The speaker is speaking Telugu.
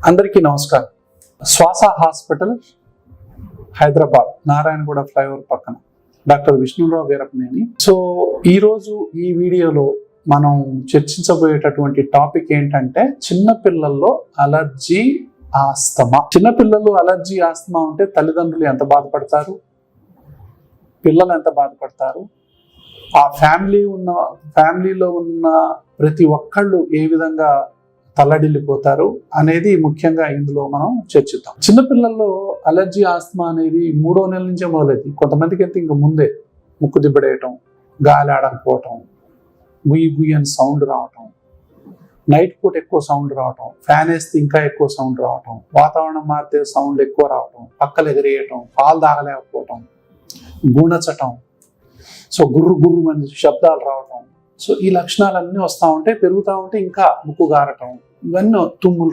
అందరికీ నమస్కారం. శ్వాస హాస్పిటల్, హైదరాబాద్, నారాయణగూడ ఫ్లైఓవర్ పక్కన డాక్టర్ విష్ణురావు వీరపనేని. సో ఈరోజు ఈ వీడియోలో మనం చర్చించబోయేటటువంటి టాపిక్ ఏంటంటే చిన్నపిల్లల్లో అలర్జీ ఆస్తమా. చిన్నపిల్లలు అలర్జీ ఆస్తమా ఉంటే తల్లిదండ్రులు ఎంత బాధపడతారు, పిల్లలు ఎంత బాధపడతారు, ఆ ఫ్యామిలీలో ఉన్న ప్రతి ఒక్కళ్ళు ఏ విధంగా తల్లడిల్లిపోతారు అనేది ముఖ్యంగా ఇందులో మనం చర్చిద్దాం. చిన్నపిల్లల్లో అలర్జీ ఆస్తమా అనేది 3వ నెల నుంచే మొదలైంది. కొంతమందికి అయితే ఇంకా ముందే ముక్కు దిబ్బడేయటం, గాలి ఆడకపోవటం, గుయ్యి గుయ్యి అని సౌండ్ రావటం, నైట్ పూట ఎక్కువ సౌండ్ రావటం, ఫ్యాన్ వేస్తే ఇంకా ఎక్కువ సౌండ్ రావటం, వాతావరణం మారితే సౌండ్ ఎక్కువ రావటం, పక్కలు ఎగిరేయటం, పాలు తాగలేకపోవటం, గూనచటం, సో గుర్రు గుర్రు అని శబ్దాలు రావటం. సో ఈ లక్షణాలన్నీ వస్తూ ఉంటే పెరుగుతూ ఉంటే ఇంకా ముక్కు గారటం, ఇవన్నీ తుమ్ములు